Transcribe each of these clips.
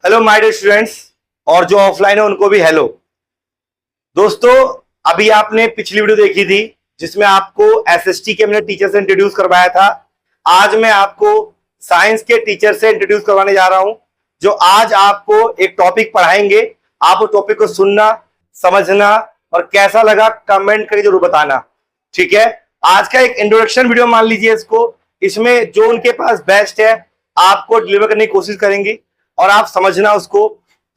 Hello my dear students, और जो offline है उनको भी हेलो। दोस्तों, अभी आपने पिछली वीडियो देखी थी जिसमें आपको एसएसटी के मैंने टीचर से इंट्रोड्यूस करवाया था। आज मैं आपको साइंस के टीचर से इंट्रोड्यूस करवाने जा रहा हूं, जो आज आपको एक टॉपिक पढ़ाएंगे। आप उस टॉपिक को सुनना, समझना और कैसा लगा कमेंट करके जरूर बताना, ठीक है। आज का एक इंट्रोडक्शन वीडियो मान लीजिए इसको। इसमें जो उनके पास बेस्ट है आपको डिलीवर करने की कोशिश करेंगी और आप समझना उसको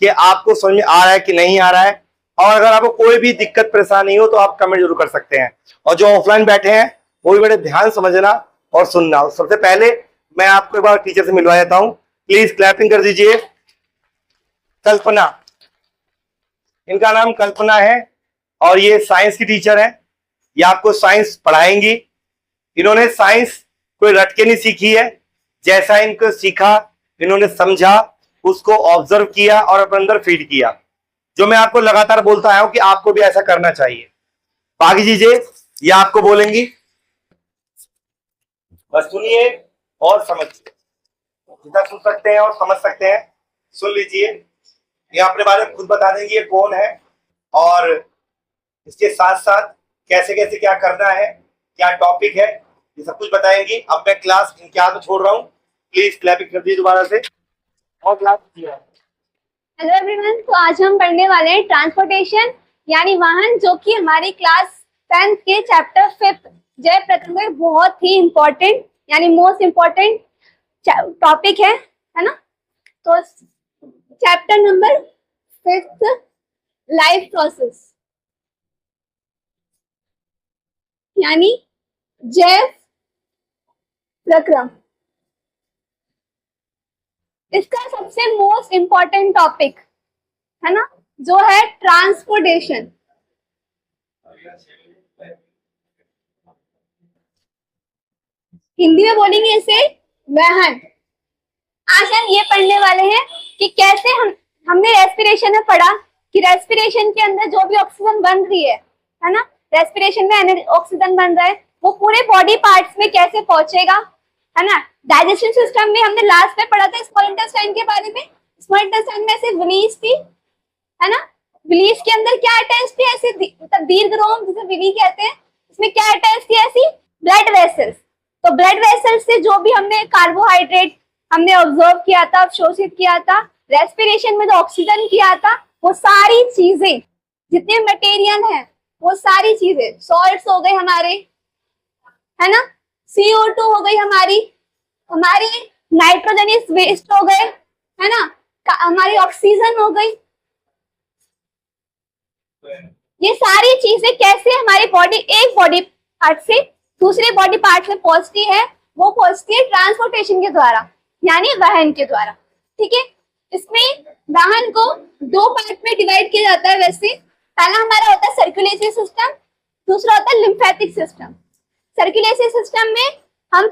कि आपको समझ में आ रहा है कि नहीं आ रहा है। और अगर आपको कोई भी दिक्कत परेशानी हो तो आप कमेंट जरूर कर सकते हैं। और जो ऑफलाइन बैठे हैं वो भी बड़े ध्यान समझना और सुनना। सबसे पहले मैं आपको एक बार टीचर से मिलवा देता हूं। प्लीज क्लैपिंग कर दीजिए। कल्पना, इनका नाम कल्पना है और ये साइंस की टीचर है। ये आपको साइंस पढ़ाएंगी। इन्होंने साइंस कोई रट के नहीं सीखी है। जैसा इनको सीखा, इन्होंने समझा, उसको ऑब्जर्व किया और अपने अंदर फीड किया। जो मैं आपको लगातार बोलता आया हूं कि आपको भी ऐसा करना चाहिए। बाकी चीजें ये आपको बोलेंगी, बस सुनिए और समझिए। जितना सुन सकते हैं और समझ सकते हैं सुन लीजिए। ये अपने बारे में खुद बता देंगे ये कौन है और इसके साथ साथ कैसे कैसे क्या करना है, क्या टॉपिक है, ये सब कुछ बताएंगी। अब मैं क्लास इनके हाथ में छोड़ रहा हूँ। प्लीज क्लैपिंग कर दीजिए दोबारा से। और क्लास किया। हेलो एवरीवन, तो आज हम पढ़ने वाले हैं ट्रांसपोर्टेशन यानी वाहन, जो कि हमारी क्लास 10th के चैप्टर 5 जय प्रकरण में बहुत ही इम्पोर्टेंट यानी मोस्ट इम्पोर्टेंट टॉपिक है ना। तो चैप्टर नंबर 5 लाइफ प्रोसेस यानी जैव प्रक्रम। इसका सबसे मोस्ट इम्पोर्टेंट टॉपिक है ना, जो है ट्रांसपोर्टेशन। हिंदी में बोलेंगे इसे वाहन। आज हम ये पढ़ने वाले हैं कि कैसे हमने रेस्पिरेशन में पढ़ा कि रेस्पिरेशन के अंदर जो भी ऑक्सीजन बन रही है ना, रेस्पिरेशन में ऑक्सीजन बन रहा है, वो पूरे बॉडी पार्ट्स में कैसे पहुंचेगा, है ना। डाइजेशन सिस्टम में हमने लास्ट में पढ़ा था स्मॉल इंटेस्टाइन के बारे में। स्मॉल इंटेस्टाइन में ऐसे विलीज थी, है ना। विलीज के अंदर क्या अटैच थी, ऐसे मतलब दीर्घ रोम जिसे विली कहते हैं, इसमें क्या अटैच थी, ऐसी ब्लड वेसल्स। तो ब्लड वेसल्स से जो भी हमने कार्बोहाइड्रेट हमने ऑब्जर्व किया था, अवशोषित किया था, रेस्पिरेशन में जो ऑक्सीजन किया था, वो सारी चीजें जितने मटेरियल है वो सारी चीजें सॉल्ट्स हो गए हमारे, है ना, CO2 हो गई हमारी नाइट्रोजनस वेस्ट हो गए, है ना, हमारी ऑक्सीजन हो गई। ये सारी चीजें कैसे हमारी बॉडी एक बॉडी पार्ट से दूसरे बॉडी पार्ट में पहुंचती है, वो पहुंचती है ट्रांसपोर्टेशन के द्वारा यानी वाहन के द्वारा। ठीक है, इसमें वाहन को दो पार्ट में डिवाइड किया जाता है। वैसे पहला हमारा होता है सर्कुलेटरी सिस्टम, दूसरा होता है लिम्फेटिक सिस्टम। सर्कुलेटरी सिस्टम में हम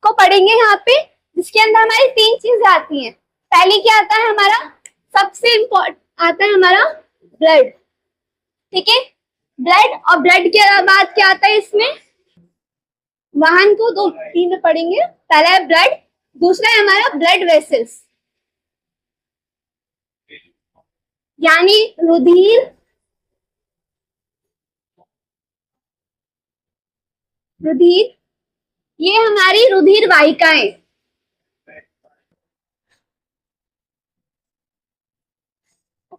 को पढ़ेंगे यहाँ पे, जिसके अंदर हमारी 3 चीजें आती हैं। पहली क्या आता है हमारा, सबसे इम्पोर्टेंट आता है हमारा ब्लड। ठीक है, ब्लड, और ब्लड के बाद क्या आता है इसमें, वाहन को 2-3 में पढ़ेंगे। पहला है ब्लड, दूसरा है हमारा ब्लड वेसल्स यानी रुधिर, ये हमारी रुधिर वाहिकाएं।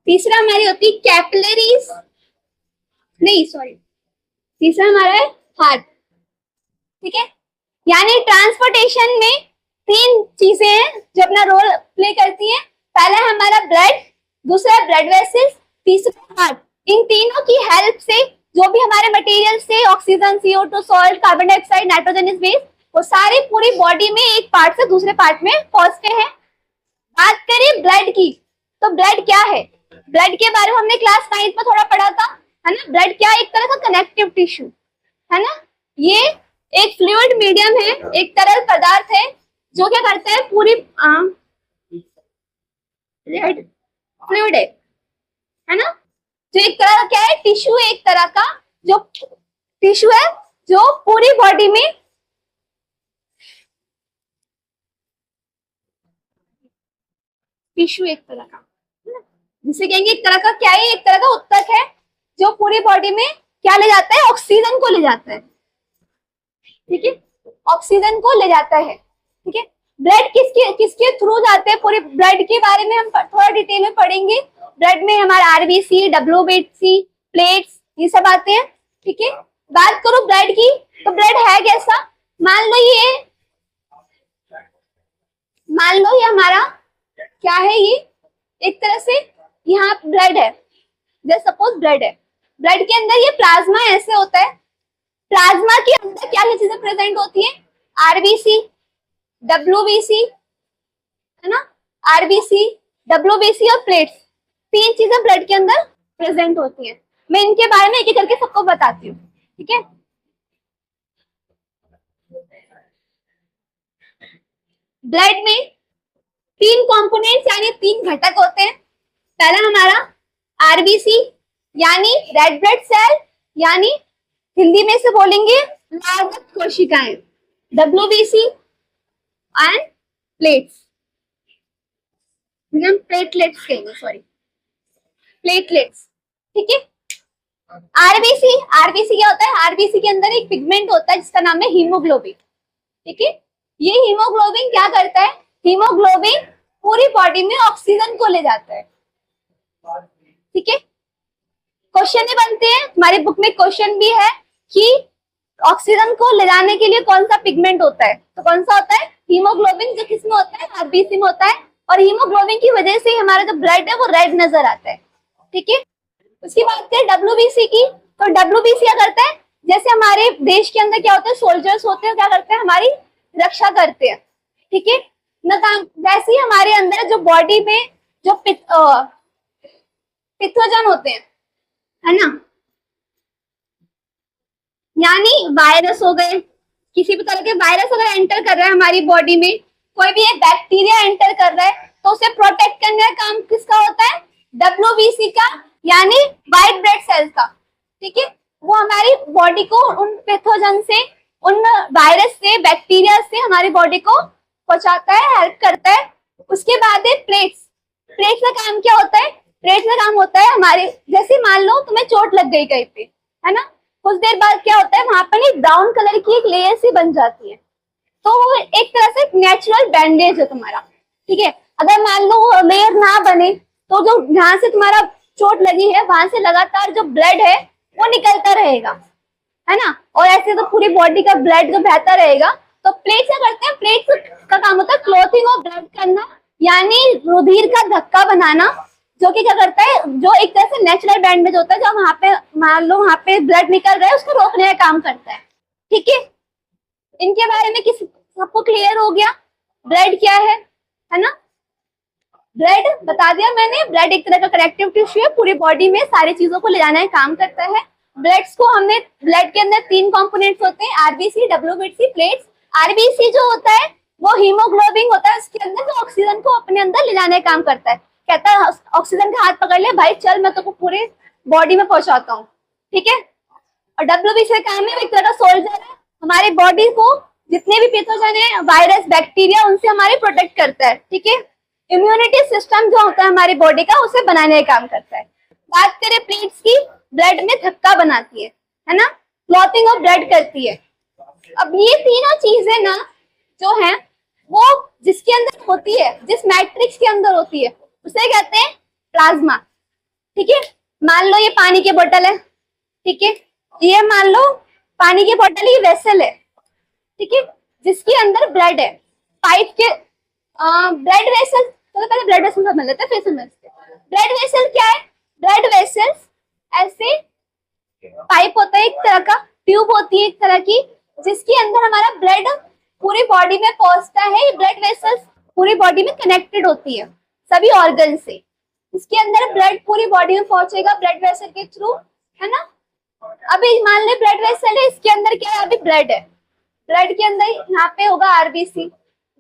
तीसरा हमारी होती कैपिलरीज, नहीं सॉरी, तीसरा हमारा है हार्ट। ठीक है, यानी ट्रांसपोर्टेशन में 3 चीजें हैं जो अपना रोल प्ले करती हैं। पहला है हमारा ब्लड, दूसरा है ब्लड वेसल्स, तीसरा हार्ट। इन तीनों की हेल्प से जो भी हमारे मटेरियल से oxygen, CO2, salt, carbon dioxide, nitrogenous waste, वो सारे पूरी बॉडी में एक पार्ट से दूसरे पार्ट में पहुंचते हैं। बात करें ब्लड की, तो ब्लड क्या है, ब्लड के बारे में हमने क्लास 9 में थोड़ा पढ़ा था, है ना। ब्लड क्या है, एक तरह का कनेक्टिव टिश्यू, है ना। ये एक फ्लूइड मीडियम है, एक तरल पदार्थ है जो क्या करता है, पूरी ब्लड फ्लूइड है ना, जो एक तरह का क्या है, टिश्यू, एक तरह का जो टिश्यू है जो पूरी बॉडी में टिश्यू एक तरह का, है ना, जिसे कहेंगे एक तरह का क्या है, एक तरह का उत्तक है जो पूरी बॉडी में क्या ले जाता है, ऑक्सीजन को ले जाता है। ठीक है, ऑक्सीजन को ले जाता है। ठीक है, ब्लड किसके किसके थ्रू जाते हैं, पूरे ब्लड के बारे में हम थोड़ा डिटेल में पढ़ेंगे। ब्लड में हमारा आरबीसी, डब्ल्यूबीसी, प्लेट्स, ये सब आते हैं। ठीक है, बात करो ब्लड की, तो ब्लड है कैसा, मान लो ये हमारा क्या है, ये एक तरह से यहाँ ब्लड है, जैसे सपोज ब्लड है, ब्लड के अंदर ये प्लाज्मा ऐसे होता है। प्लाज्मा के अंदर क्या क्या चीजें प्रेजेंट होती है, आरबीसी, डब्ल्यूबीसी, है ना, आरबीसी, डब्ल्यूबीसी और प्लेट्स, तीन चीजें ब्लड के अंदर प्रेजेंट होती हैं। मैं इनके बारे में एक एक करके सबको बताती हूँ। ठीक है, ब्लड में तीन कंपोनेंट्स यानी तीन घटक होते हैं। पहला हमारा आरबीसी यानी रेड ब्लड सेल, यानी हिंदी में से बोलेंगे लाल रक्त कोशिकाएं, डब्ल्यूबीसी एंड प्लेट्स, हम प्लेटलेट्स कहेंगे, सॉरी प्लेटलेट्स। ठीक है, आरबीसी क्या होता है, आरबीसी के अंदर एक पिगमेंट होता है जिसका नाम है हीमोग्लोबिन। ठीक है, ये हीमोग्लोबिन क्या करता है, हीमोग्लोबिन पूरी बॉडी में ऑक्सीजन को ले जाता है। ठीक है, क्वेश्चन भी बनते हैं, हमारी बुक में क्वेश्चन भी है कि ऑक्सीजन को ले जाने के लिए कौन सा पिगमेंट होता है, तो कौन सा होता है, हीमोग्लोबिन, जो किसमें होता है, आरबीसी में होता है, और हीमोग्लोबिन की वजह से हमारा जो ब्लड है वो रेड नजर आता है। ठीक है, उसकी बात करें डब्ल्यूबीसी की, तो डब्ल्यूबीसी क्या करता है, जैसे हमारे देश के अंदर क्या होता है, सोल्जर्स होते हैं, क्या करते हैं, हमारी रक्षा करते हैं। ठीक है ना, वैसे ही हमारे अंदर जो बॉडी में जो पैथोजन होते हैं, है ना, यानी वायरस हो गए, किसी भी तरह के वायरस अगर एंटर कर रहा है हमारी बॉडी में, कोई भी एक बैक्टीरिया एंटर कर रहा है, तो उसे प्रोटेक्ट करने का काम किसका होता है, डब्ल्यूबीसी का, यानी व्हाइट ब्लड सेल्स का। ठीक है, वो हमारी बॉडी को उन पैथोजन से, उन वायरस से, बैक्टीरिया से हमारी बॉडी को पहुंचाता है, हेल्प करता है। उसके बाद है प्लेट्स। प्लेट्स का काम क्या होता है, प्लेट्स का काम होता है हमारे, जैसे मान लो तुम्हें चोट लग गई कहीं पे, है ना, कुछ देर बाद क्या होता है, वहां पर एक ब्राउन कलर की एक लेयर सी बन जाती है, तो वो एक तरह से नेचुरल बैंडेज है तुम्हारा। ठीक है, अगर मान लो वो लेयर ना बने, तो जो जहां से तुम्हारा चोट लगी है वहां से लगातार जो ब्लड है वो निकलता रहेगा, है ना, और ऐसे तो पूरी बॉडी का ब्लड जो बहता रहेगा। तो प्लेट्स क्या करते हैं, प्लेट्स का काम होता है क्लॉथिंग ऑफ ब्लड करना, यानी रुधिर का धक्का बनाना, जो कि क्या करता है, जो एक तरह से नेचुरल बैंडेज होता है, जो वहां पे मान लो वहां पे ब्लड निकल रहा है उसको रोकने का काम करता है। ठीक है, इनके बारे में किस सबको क्लियर हो गया, ब्लड क्या है ना, ब्लड बता दिया मैंने। ब्लड एक तरह का कनेक्टिव टिश्यू है, पूरी बॉडी में सारी चीजों को ले जाने का काम करता है। ब्लड्स को हमने, ब्लड के अंदर तीन कंपोनेंट्स होते हैं, आरबीसी, डब्ल्यूबीसी, प्लेट्स। आरबीसी जो होता है वो हीमोग्लोबिन होता है, उसके अंदर जो ऑक्सीजन को अपने अंदर ले जाने का काम करता है, कहता है ऑक्सीजन का हाथ पकड़ ले भाई, चल मैं तो पूरे बॉडी में पहुंचाता हूँ। ठीक है, और डब्ल्यूबीसी का काम है, एक तरह का सोल्जर है, हमारे बॉडी को जितने भी पैथोजन है, वायरस, बैक्टीरिया, उनसे हमारे प्रोटेक्ट करता है। ठीक है, इम्यूनिटी सिस्टम जो होता है हमारी बॉडी का, उसे बनाने का काम करता है। बात करें प्लेट्स की, ब्लड में धक्का बनाती है ना, क्लॉथिंग ऑफ ब्लड करती है। अब ये तीनों चीजें ना जो हैं वो जिसके अंदर होती है, जिस मैट्रिक्स के अंदर होती है, उसे कहते हैं प्लाज्मा। ठीक है, मान लो ये पानी की बोतल है, ठीक है, ये मान लो पानी की बोतल, ये वेसल है, ठीक है, जिसके अंदर ब्लड है, पाइप के ब्लड वेसल, तो पहले ब्लड वेसल समझ लेते हैं, फिर समझते हैं ब्लड वेसल क्या है। ब्लड वेसल्स ऐसे पाइप होता है, एक तरह का ट्यूब होती है एक तरह की, जिसके अंदर हमारा ब्लड पूरी बॉडी में पहुंचता है। ब्लड वेसल्स पूरी बॉडी में कनेक्टेड होती है सभी ऑर्गन से, इसके अंदर ब्लड पूरी बॉडी में पहुंचेगा ब्लड वेसल के थ्रू, है ना। अभी मान ले ब्लड वेसल है, इसके अंदर क्या है, अभी ब्लड है, ब्लड के अंदर यहाँ पे होगा आरबीसी,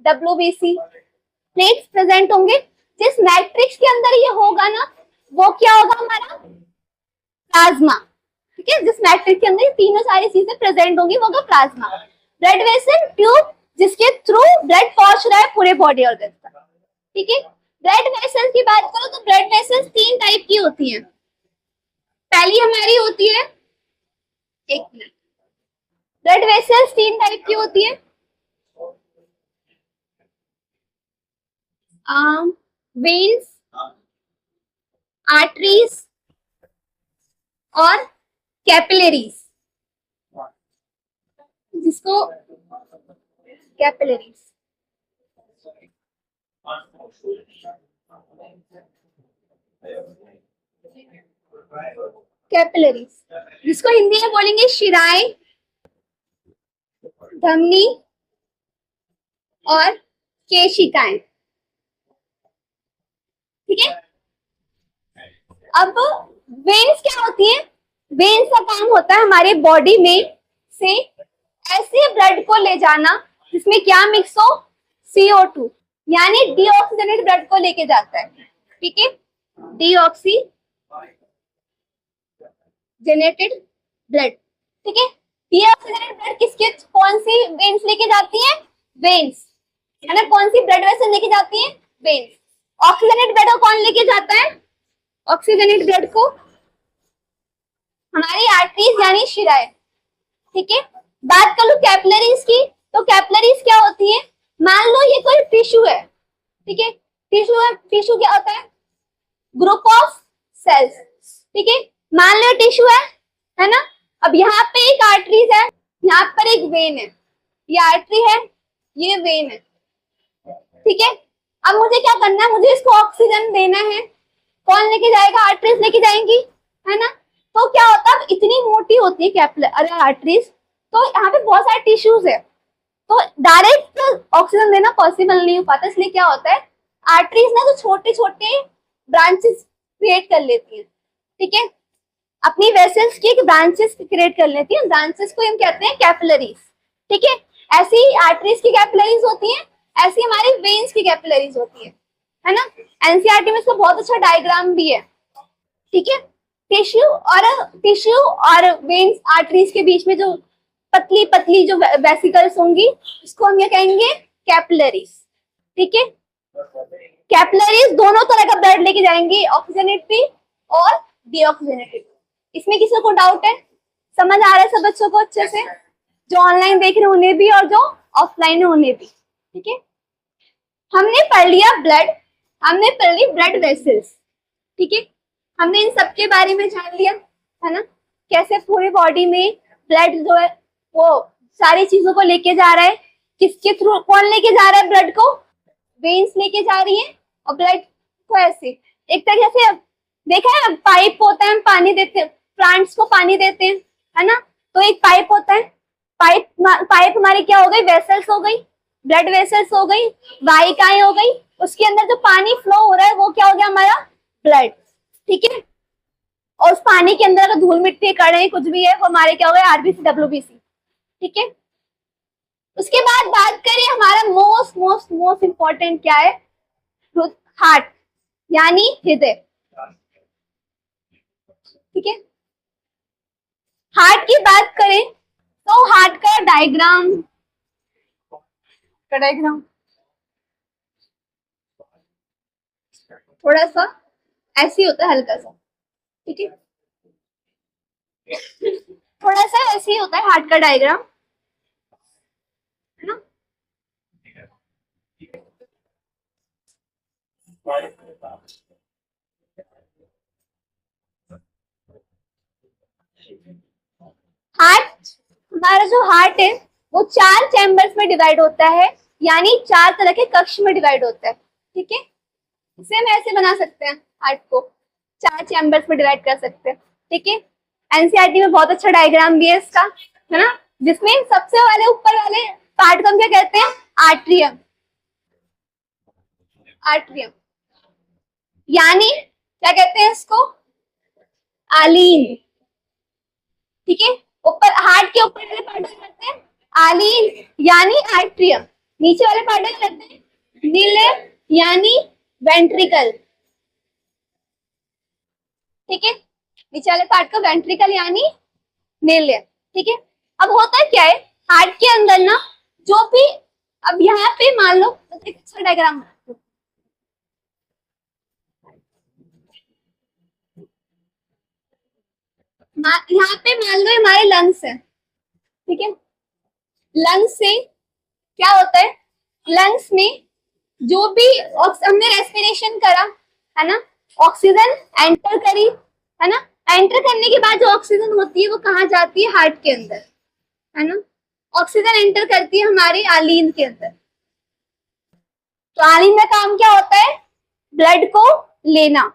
डब्ल्यूबीसी, प्लेट्स प्रेजेंट होंगे। जिस मैट्रिक्स के अंदर ये होगा ना, वो क्या होगा, हमारा प्लाज्मा। ठीक है, जिस मैट्रिक्स के अंदर ये तीनों सारी चीजें प्रेजेंट होंगी वो होगा प्लाज्मा। ब्लड वेसल ट्यूब जिसके थ्रू ब्लड पहुंच रहा है पूरे बॉडी ऑर्गन तक। ठीक है, ब्लड वेसल्स की बात करो तो ब्लड वेसल्स 3 टाइप की होती हैं। पहली हमारी होती है, एक मिनट, ब्लड वेसल्स 3 टाइप की होती है, वेन्स, आर्टरीज और कैपिलरीज, जिसको कैपिलरीज कैपिलरीज जिसको हिंदी में बोलेंगे शिराएं, धमनी और केशिकाएं। ठीक है। अब वेन्स क्या होती है? वेन्स का काम होता है हमारे बॉडी में से ऐसे ब्लड को ले जाना जिसमें क्या मिक्स हो, CO2, यानी डीऑक्सीजनेटेड ब्लड को लेके जाता है। ठीक है, डीऑक्सीजनेटेड ब्लड। ठीक है, डीऑक्सीजनेटेड ब्लड किसके, कौन सी वेन्स लेके जाती है? वेन्स, है ना। कौन सी ब्लड वेसल लेके जाती है? वेन्स। ऑक्सीजनेटेड ब्लड को कौन लेके जाता है? ऑक्सीजनेटेड ब्लड को हमारी आर्टरीज यानी शिराएं। ठीक है, बात कर लो कैपिलरीज की, तो कैपिलरीज क्या होती है? मान लो ये कोई टिश्यू है, ठीक है, टिश्यू है, टिश्यू क्या होता है? Group of cells. ठीक है, मान लो टिश्यू है ना। अब यहाँ पे एक आर्टरीज है, यहाँ पर एक वेन है, ये आर्टरी है, ये वेन है। ठीक है, अब मुझे क्या करना है? मुझे इसको ऑक्सीजन देना है। कौन लेके जाएगा? आर्टरीज लेके जाएंगी, है ना। तो क्या होता है, इतनी मोटी होती है कैपिलरी आर्टरीज, तो यहाँ पे बहुत सारे टिश्यूज है, तो डायरेक्ट ऑक्सीजन देना पॉसिबल नहीं हो पाता। इसलिए क्या होता है, आर्टरीज ना तो छोटे छोटे ब्रांचेस क्रिएट कर लेती है। ठीक है, अपनी वेसल्स की ब्रांचेस क्रिएट कर लेती है, ब्रांचेस को हम कहते हैं कैपिलरीज। ठीक है, ऐसी आर्टरीज की कैपिलरीज होती हैं, ऐसी हमारी वेन्स की कैपिलरीज होती है ना। एनसीईआरटी में इसका बहुत अच्छा डायग्राम भी है। ठीक है, टिश्यू और वेन्स आर्टरीज के बीच में जो पतली पतली जो वेसिकल्स होंगी, उसको हम ये कहेंगे कैपिलरीज। ठीक है, कैपिलरीज दोनों तरह का ब्लड लेके जाएंगी, ऑक्सीजनेटेड भी और डीऑक्सीजनेटेड। इसमें किसी को डाउट है? समझ आ रहा है सब बच्चों को अच्छे से? जो ऑनलाइन देख रहे हैं उन्हें भी और जो ऑफलाइन है उन्हें भी। ठीक है, हमने पढ़ लिया ब्लड, हमने पढ़ ली ब्लड वेसल्स। ठीक है, हमने इन सब के बारे में जान लिया, है ना, कैसे पूरी बॉडी में ब्लड जो है वो सारी चीजों को लेके जा रहा है। किसके थ्रू, कौन लेके जा रहा है ब्लड को? वेन्स लेके जा रही है। और ब्लड को ऐसे एक तरह से देखा है, पाइप होता है, हम पानी देते हैं, प्लांट्स को पानी देते हैं, है ना। तो एक पाइप होता है, पाइप हमारी क्या हो गई? वेसल्स हो गई, ब्लड वेसल्स हो गई, वाहिकाएं हो गई, उसके अंदर जो पानी फ्लो हो रहा है वो क्या हो गया? हमारा ब्लड। ठीक है, और उस पानी के अंदर अगर धूल मिट्टी कड़े कुछ भी है वो हमारे क्या हो गए? RBC WBC. ठीक है, उसके बाद बात करें हमारा मोस्ट इंपॉर्टेंट क्या है? हार्ट यानी हृदय। ठीक है, हार्ट की बात करें तो हार्ट का डायग्राम थोड़ा सा ऐसे होता है, हल्का सा। ठीक है, थोड़ा सा ऐसे ही होता है हार्ट का डायग्राम, है ना। हार्ट, हमारा जो हार्ट है वो 4 चैम्बर्स में डिवाइड होता है, यानी 4 तरह के कक्ष में डिवाइड होता है। ठीक है, इसे हम ऐसे बना सकते हैं, हार्ट को 4 चैम्बर्स में डिवाइड कर सकते हैं। ठीक है, एनसीईआरटी में बहुत अच्छा डायग्राम भी है इसका, है ना, जिसमें सबसे वाले ऊपर वाले पार्ट को हम क्या कहते हैं? आर्ट्रियम। आर्ट्रियम यानी क्या कहते हैं इसको? आलीन। ठीक है, ऊपर हार्ट के ऊपर वाले पार्ट को कहते हैं आलीन यानी आर्ट्रियम, नीचे वाले पार्ट को कहते हैं नीलम यानी वेंट्रिकल। ठीक है, नीचे वाले पार्ट को वेंट्रिकल यानी नीलम। ठीक है, अब होता क्या है हार्ट के अंदर ना, जो भी, अब यहाँ पे मान लो अच्छा डायग्राम, यहाँ पे मान लो हमारे लंग्स है, ठीक है। लंग्स से क्या होता है, लंग्स में जो भी हमने रेस्पिरेशन करा है ना, ऑक्सीजन एंटर करी है ना, एंटर करने के बाद जो ऑक्सीजन होती है वो कहाँ जाती है, हार्ट के अंदर है ना। ऑक्सीजन एंटर करती है हमारे आलीन के अंदर। तो आलीन का काम क्या होता है, ब्लड को लेना,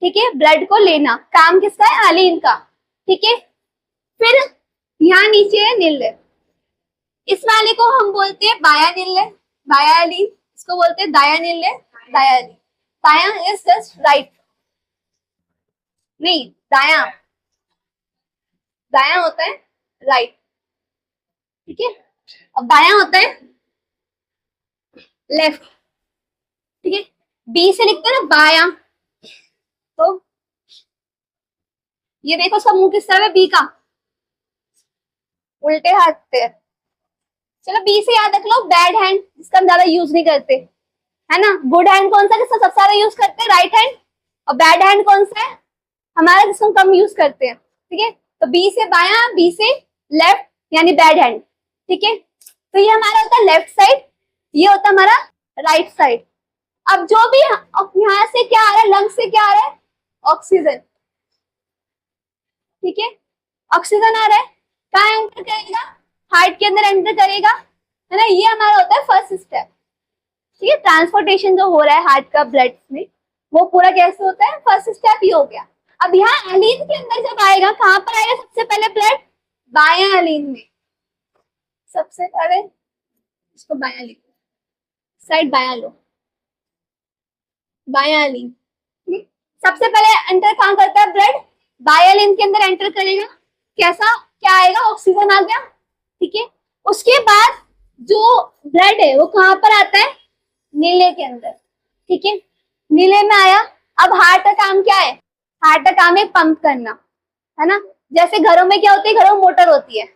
ठीक है, ब्लड को लेना काम किसका है, आलीन का, ठीक है। फिर यहाँ नीचे है नीले, इस वाले को हम बोलते हैं बाया नीले, बायालीन, इसको बोलते हैं दाया नीले, दायालीन। दाया इज जस्ट राइट, नहीं दाया, दाया होता है राइट, ठीक है। अब बाया होता है लेफ्ट, ठीक है। बी से लिखते हैं ना बाया, तो ये देखो उसका मुंह किस तरह है, बी का उल्टे हाथ पे। चलो बी से याद रख लो बैड हैंड, जिसका हम ज्यादा यूज नहीं करते है ना। गुड हैंड कौन सा, किसका सबसे ज्यादा यूज करते हैं, राइट हैंड। और बैड हैंड कौन सा है हमारा, जिसको कम यूज करते हैं, ठीक है। तो बी से बाया, बी से लेफ्ट, यानी बैड हैंड, ठीक है। तो ये हमारा होता है लेफ्ट साइड, ये होता है हमारा राइट साइड। अब जो भी यहाँ से क्या आ रहा है, लंग से क्या आ रहा है, ऑक्सीजन, ठीक है। ऑक्सीजन आ रहा है, कहाँ एंटर करेगा, हार्ट के अंदर एंटर करेगा है ना। ये हमारा होता है फर्स्ट स्टेप, ठीक है। ट्रांसपोर्टेशन जो हो रहा है हार्ट का ब्लड में, वो पूरा कैसे होता है, फर्स्ट स्टेप ये हो गया। अब यहाँ एलीन के अंदर जब आएगा, कहाँ पर आएगा सबसे पहले ब्लड, बाया एलीन में। सबसे पहले इसको बाया लिखो, साइड बाया लो, बाया एलीन। सबसे पहले एंटर कहाँ करता है ब्लड, बाया एलीन के अंदर एंटर करेगा। कैसा क्या आएगा, ऑक्सीजन आ गया, ठीक है। उसके बाद जो ब्लड है वो कहाँ पर आता है, नीले के अंदर, ठीक है। नीले में आया। अब हार्ट का काम क्या है, हार्ट का काम है पंप करना, है ना। जैसे घरों में क्या होती है, घरों में मोटर होती है।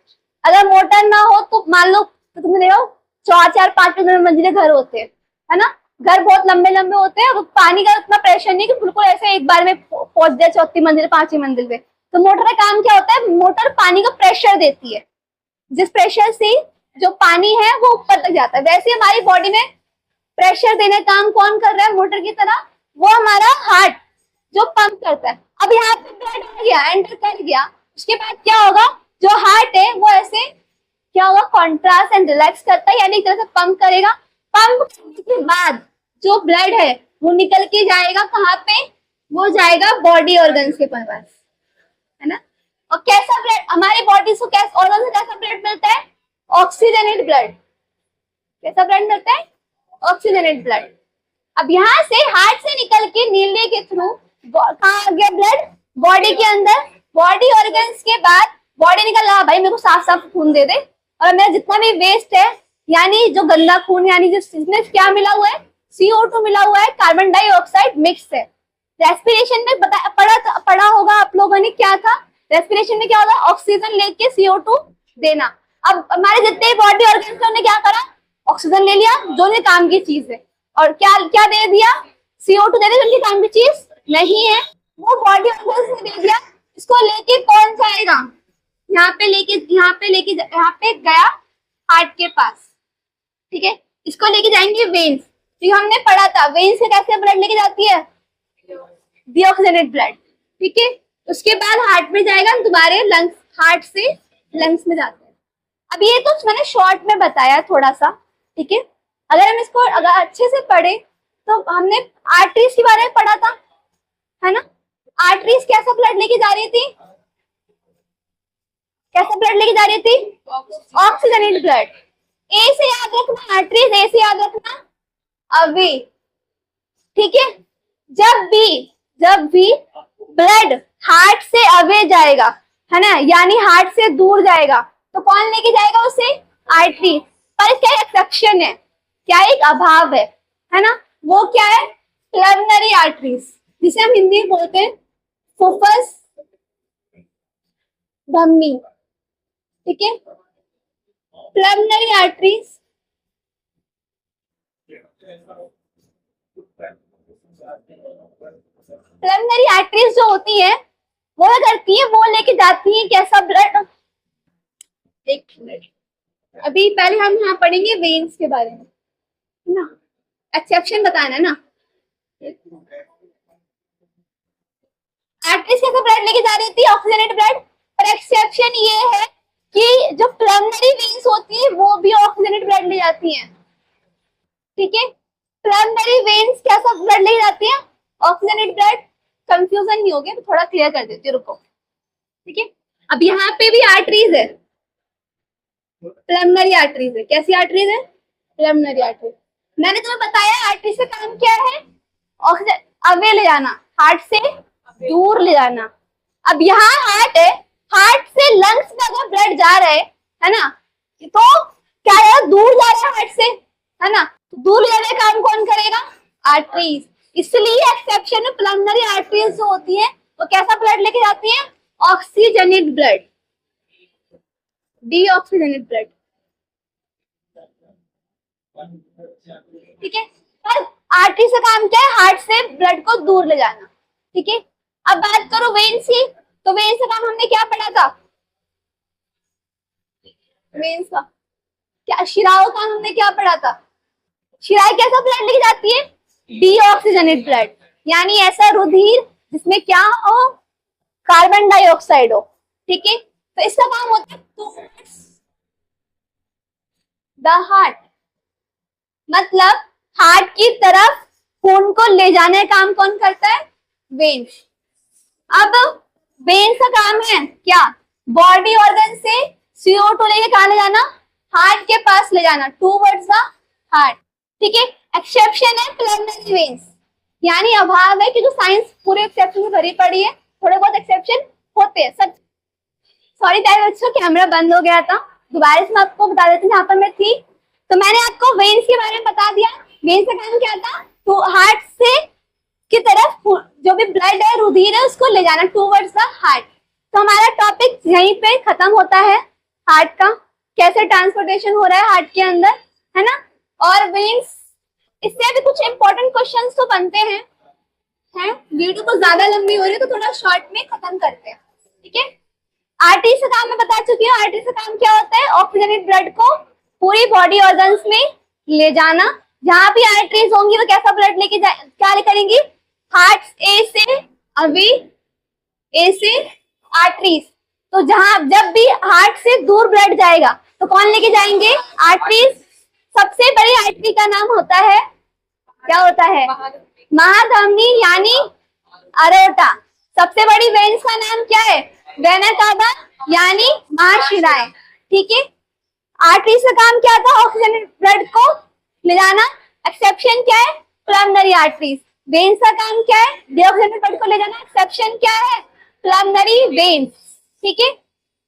अगर मोटर ना हो तो मान लो तो तुमने देखो 4-4, 5 मंजिले घर होते हैं, है ना। घर बहुत लंबे लंबे होते हैं, पानी का उतना प्रेशर नहीं कि बिल्कुल ऐसे एक बार में पहुंच जाए 4थी मंजिल 5वीं मंजिल पे। तो मोटर का काम क्या होता है, मोटर पानी का प्रेशर देती है, जिस प्रेशर से जो पानी है वो ऊपर तक जाता है। वैसे हमारी बॉडी में प्रेशर देने का काम कौन कर रहा है, मोटर की तरह, वो हमारा हार्ट जो पंप करता है। अब यहाँ पे ब्लड आ गया, एंटर कर गया, उसके बाद क्या होगा, जो हार्ट है वो ऐसे क्या होगा, कॉन्ट्रास्ट एंड रिलैक्स करता है, यानी एक तरह से पंप करेगा। पंप करने के बाद जो ब्लड है वो निकल के जाएगा कहाँ पे, वो जाएगा बॉडी ऑर्गन्स के पास, है ना। और कैसा ब्लड हमारी बॉडी को, कैसा ऑर्गन से कैसा ब्लड मिलता है, ऑक्सीजनेट ब्लड। कैसा ब्लड मिलता है, ऑक्सीजनेट ब्लड। अब यहाँ से हार्ट से निकल के नीले के थ्रू कहाँ आ गया ब्लड, बॉडी के अंदर। बॉडी ऑर्गन्स के बाद बॉडी निकल रहा, भाई मेरे को साफ साफ खून दे दे, और मेरा जितना भी वेस्ट है, यानी जो गंदा खून, यानी जिसमें क्या मिला हुआ है, CO2 मिला हुआ है, कार्बन डाइऑक्साइड मिक्स है। रेस्पिरेशन में पढ़ा होगा आप लोगों ने, क्या था रेस्पिरेशन में, क्या होगा, ऑक्सीजन लेके CO2 देना। अब हमारे जितने बॉडी ऑर्गन्स ने क्या करा, ऑक्सीजन ले लिया जो भी काम की चीज है, और क्या क्या दे दिया, CO2 दे दिया, जो उनके काम की चीज नहीं है, वो बॉडी ऑर्गन्स ने दे दिया। इसको लेके कौन जाएगा, यहाँ पे गया हार्ट के पास, ठीक है। इसको लेके जाएंगे वेन्स, तो हमने पढ़ा था वेन्स से कैसे ब्लड लेके जाती है, डीऑक्सीजनेट ब्लड, ठीक है। उसके बाद हार्ट में जाएगा, दोबारा लंग्स, हार्ट से लंग्स में जाते हैं। अब ये तो मैंने शॉर्ट में बताया थोड़ा सा, ठीक है। अगर हम इसको अगर अच्छे से पढ़े तो हमने आर्टरीज के बारे में पढ़ा था, है ना। आर्टरीज कैसा ब्लड लेके जा रही थी, कैसा ब्लड लेके जा रही थी, ऑक्सीजनेट ब्लड। ए से याद रखना, आर्टरीज ए से याद रखना, अवे, ठीक है। जब भी ब्लड हार्ट से अवे जाएगा, है ना, यानी हार्ट से दूर जाएगा, तो कौन लेके जाएगा उसे, आर्टरी। पर क्या एक्सेप्शन है, क्या एक अभाव है ना, वो क्या है, प्लमनरी आर्टरीज, जिसे हम हिंदी में बोलते हैं फुफ्फुस धमनी, ठीक है। प्लमनरी आर्टरीज प्रिलिमिनरी आर्टरीज जो होती है वो क्या करती है, वो लेके जाती है कैसा ब्लड। एक मिनट, अभी पहले हम यहाँ पढ़ेंगे वेन्स के बारे में, है ना, एक्सेप्शन बताना ना। आर्टरीज कैसा ब्लड लेके जा रही थी, ऑक्सीजनेटेड ब्लड, पर एक्सेप्शन ये है कि जो प्रिलिमिनरी वेन्स होती है वो भी ऑक्सीजनेटेड ब्लड ले जाती हैं, ठीक है। प्रिलिमिनरी वेन्स कैसा ब्लड ले जाती है, ऑक्सीजनेटेड ब्लड। कंफ्यूजन नहीं हो गया, तो थोड़ा क्लियर कर देती हूँ, रुको, ठीक है। अब यहाँ पे भी आर्टरीज है, प्रिलिमिनरी आर्टरीज है। कैसी आर्टरीज है, प्रिलिमिनरी आर्टरीज। मैंने तुम्हें बताया आर्टरी से काम क्या है, ऑक्सीजन अवे ले जाना, हार्ट से दूर ले जाना। अब यहाँ हार्ट है, हार्ट से लंग्स में अगर ब्लड जा रहा है ना, तो क्या है, दूर जा रहा है हार्ट से, है ना, तो दूर ले जाने का काम कौन करेगा, आर्टरीज। इसलिए एक्सेप्शन में प्रिलिमिनरी आर्टरीज जो होती है वो कैसा ब्लड लेके जाती है, ऑक्सीजनेटेड ब्लड, डीऑक्सीजनेटेड ब्लड, ठीक है। पर आर्टरी से काम क्या है, हार्ट से ब्लड को दूर ले जाना, ठीक है। अब बात करो वेन्स की, तो वेन्स का काम हमने क्या पढ़ा था, वेन्स का क्या, शिराओं का हमने क्या पढ़ा था, शिराएं कैसा ब्लड लेके जाती है, डीऑक्सीजनेटेड ब्लड, यानी ऐसा रुधिर जिसमें क्या हो, कार्बन डाइऑक्साइड हो, ठीक है। तो इसका काम होता है द हार्ट, मतलब हार्ट की तरफ खून को ले जाने का काम कौन करता है, वेन्स। अब वेन्स का काम है क्या, बॉडी ऑर्गन से CO2 लेके कहा ले जाना, हार्ट के पास ले जाना, टूवर्ड्स द हार्ट, ठीक है। एक्सेप्शन है प्रिलिमिनरी वेन्स, यानी अभाव है कि जो साइंस पूरे एक्सेप्शन में भरी पड़ी है, थोड़े बहुत एक्सेप्शन होते हैं सच। सॉरी प्यारे बच्चों, कैमरा बंद हो गया था, दोबारा से मैं आपको बता देती हूँ, यहाँ पर मैं थी। तो मैंने आपको वेन्स के बारे में बता दिया, वेन्स का काम क्या था, तो हार्ट से की तरफ जो भी ब्लड है, रुधिर है, उसको ले जाना टूवर्ड्स द हार्ट। तो हमारा टॉपिक यहीं पे खत्म होता है, हार्ट का कैसे ट्रांसपोर्टेशन हो रहा है हार्ट के अंदर, है ना। और वेन्स, इससे भी कुछ इंपॉर्टेंट क्वेश्चंस तो बनते हैं, वीडियो को ज्यादा लंबी हो रही है तो थोड़ा शॉर्ट में खत्म करते हैं, ठीक है। आर्टरी से काम मैं बता चुकी हूँ, आर्टरी से काम क्या होता है, ऑक्सीजनेटेड ब्लड को पूरी बॉडी ऑर्गन्स में ले जाना। जहां भी आर्टरीज होंगी वो कैसा ब्लड लेके क्या करेंगी, हार्ट ए से अवे, ए से आर्टरीज। तो जहां जब भी हार्ट से दूर ब्लड जाएगा तो कौन लेके जाएंगे, आर्टरीज। सबसे बड़ी आर्टरी का नाम होता है, क्या होता है, महाधमनी यानी अरोटा। सबसे बड़ी वेन्स का नाम क्या है, वेना कावा यानी महाशिराएं, ठीक है। आर्टरी से काम क्या था, ऑक्सीजन ब्लड को ले जाना। एक्सेप्शन क्या है, प्रिलिमिनरी आर्टरीज। वेन्स का काम क्या है, डीऑक्सीजनेटेड ब्लड को ले जाना। एक्सेप्शन क्या है, प्रिलिमिनरी वेन्स, ठीक है।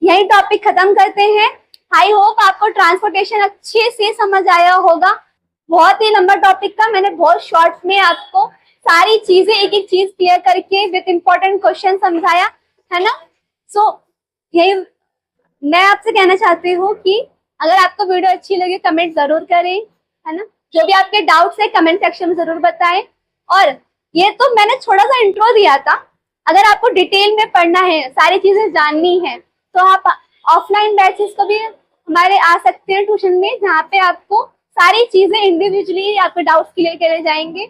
यही टॉपिक खत्म करते हैं। आई होप आपको ट्रांसपोर्टेशन अच्छे से समझ आया होगा। बहुत ही लंबा टॉपिक था, मैंने बहुत शॉर्ट में आपको सारी चीजें एक एक चीज क्लियर करके विद इंपॉर्टेंट क्वेश्चन समझाया, है ना। सो यही मैं आपसे कहना चाहती हूँ कि अगर आपको वीडियो अच्छी लगे कमेंट जरूर करें, है ना। जो भी आपके डाउट्स है कमेंट सेक्शन में जरूर बताएं। और ये तो मैंने थोड़ा सा इंट्रो दिया था, अगर आपको डिटेल में पढ़ना है, सारी चीजें जाननी है, तो आप ऑफलाइन बैचेस को भी हमारे आ सकते हैं ट्यूशन में, जहाँ पे आपको सारी चीजें इंडिविजुअली आपके डाउट्स क्लियर करे जाएंगे।